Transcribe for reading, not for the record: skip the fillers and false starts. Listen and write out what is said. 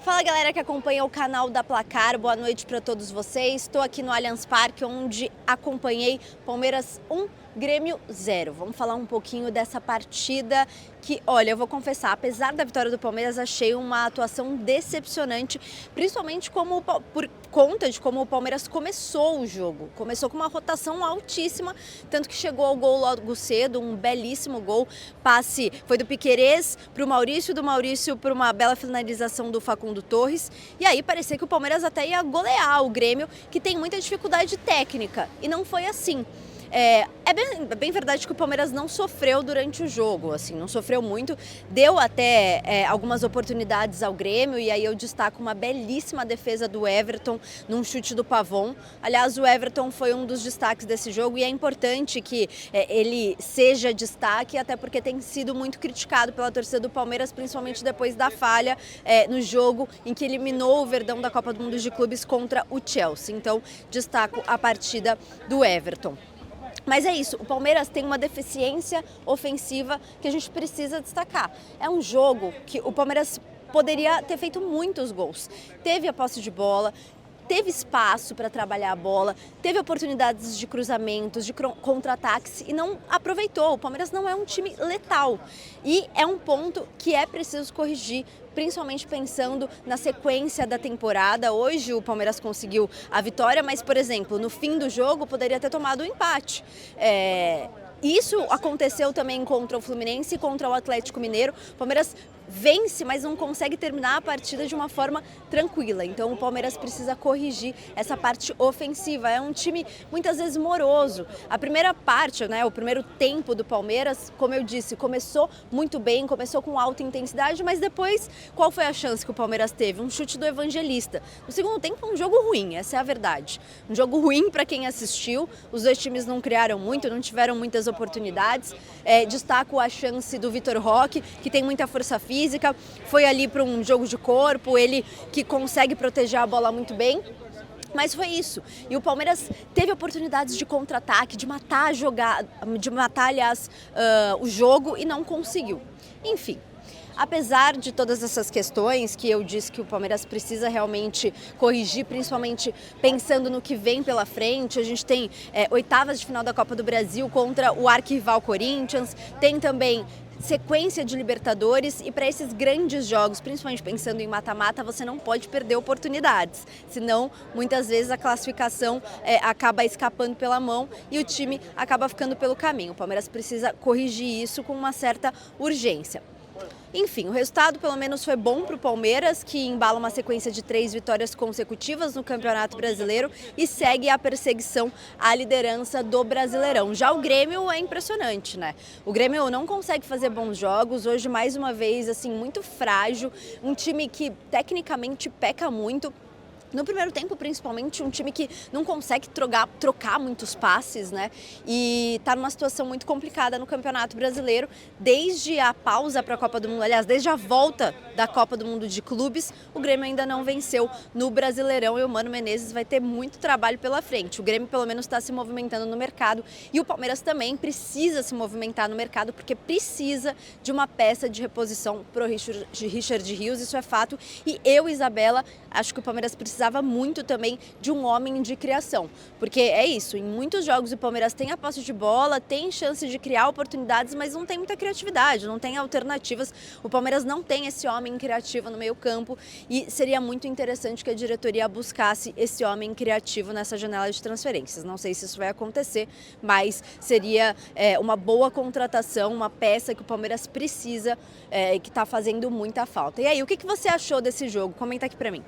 Fala galera que acompanha o canal da Placar, boa noite para todos vocês. Estou aqui no Allianz Parque, onde acompanhei Palmeiras 1, Grêmio 0. Vamos falar um pouquinho dessa partida que, olha, eu vou confessar, apesar da vitória do Palmeiras, achei uma atuação decepcionante, principalmente por conta de como o Palmeiras começou o jogo. Começou com uma rotação altíssima, tanto que chegou ao gol logo cedo, um belíssimo gol. Passe foi do Piquerez para o Maurício, do Maurício para uma bela finalização do Facundo Torres. E aí parecia que o Palmeiras até ia golear o Grêmio, que tem muita dificuldade técnica, e não foi assim. É bem verdade que o Palmeiras não sofreu durante o jogo, assim, não sofreu muito, deu até algumas oportunidades ao Grêmio, e aí eu destaco uma belíssima defesa do Everton num chute do Pavon. Aliás, o Everton foi um dos destaques desse jogo e é importante que ele seja destaque, até porque tem sido muito criticado pela torcida do Palmeiras, principalmente depois da falha no jogo em que eliminou o Verdão da Copa do Mundo de Clubes contra o Chelsea. Então, destaco a partida do Everton. Mas é isso, o Palmeiras tem uma deficiência ofensiva que a gente precisa destacar. É um jogo que o Palmeiras poderia ter feito muitos gols. Teve a posse de bola, teve espaço para trabalhar a bola, teve oportunidades de cruzamentos, de contra-ataques e não aproveitou. O Palmeiras não é um time letal e é um ponto que é preciso corrigir, principalmente pensando na sequência da temporada. Hoje o Palmeiras conseguiu a vitória, mas, por exemplo, no fim do jogo poderia ter tomado o empate. Isso aconteceu também contra o Fluminense e contra o Atlético Mineiro. O Palmeiras vence, mas não consegue terminar a partida de uma forma tranquila. Então o Palmeiras precisa corrigir essa parte ofensiva. É um time muitas vezes moroso. A primeira parte, o primeiro tempo do Palmeiras, como eu disse, começou muito bem, começou com alta intensidade, mas depois, qual foi a chance que o Palmeiras teve? Um chute do Evangelista. No segundo tempo, um jogo ruim, essa é a verdade. Um jogo ruim para quem assistiu. Os dois times não criaram muito, não tiveram muitas oportunidades. Destaco a chance do Vitor Roque, que tem muita força física, foi ali para um jogo de corpo, ele que consegue proteger a bola muito bem. Mas foi isso. E o Palmeiras teve oportunidades de contra-ataque, de matar a jogada, de matar, aliás, o jogo e não conseguiu. Enfim. Apesar de todas essas questões que eu disse que o Palmeiras precisa realmente corrigir, principalmente pensando no que vem pela frente, a gente tem oitavas de final da Copa do Brasil contra o arquirrival Corinthians, tem também sequência de Libertadores, e para esses grandes jogos, principalmente pensando em mata-mata, você não pode perder oportunidades, senão muitas vezes a classificação acaba escapando pela mão e o time acaba ficando pelo caminho. O Palmeiras precisa corrigir isso com uma certa urgência. Enfim, o resultado pelo menos foi bom para o Palmeiras, que embala uma sequência de 3 vitórias consecutivas no Campeonato Brasileiro e segue a perseguição à liderança do Brasileirão. Já o Grêmio é impressionante, né? O Grêmio não consegue fazer bons jogos, hoje mais uma vez, assim, muito frágil, um time que tecnicamente peca muito. No primeiro tempo, principalmente, um time que não consegue trocar muitos passes, né? E tá numa situação muito complicada no Campeonato Brasileiro. Desde a pausa para a Copa do Mundo, aliás, desde a volta da Copa do Mundo de Clubes, o Grêmio ainda não venceu no Brasileirão e o Mano Menezes vai ter muito trabalho pela frente. O Grêmio, pelo menos, está se movimentando no mercado e o Palmeiras também precisa se movimentar no mercado porque precisa de uma peça de reposição para o Richard Rios, isso é fato. E eu, Isabela, acho que o Palmeiras precisava muito também de um homem de criação, porque é isso, em muitos jogos o Palmeiras tem a posse de bola, tem chance de criar oportunidades, mas não tem muita criatividade, não tem alternativas. O Palmeiras não tem esse homem criativo no meio campo e seria muito interessante que a diretoria buscasse esse homem criativo nessa janela de transferências. Não sei se isso vai acontecer, mas seria uma boa contratação, uma peça que o Palmeiras precisa, que está fazendo muita falta. E aí, o que você achou desse jogo? Comenta aqui pra mim.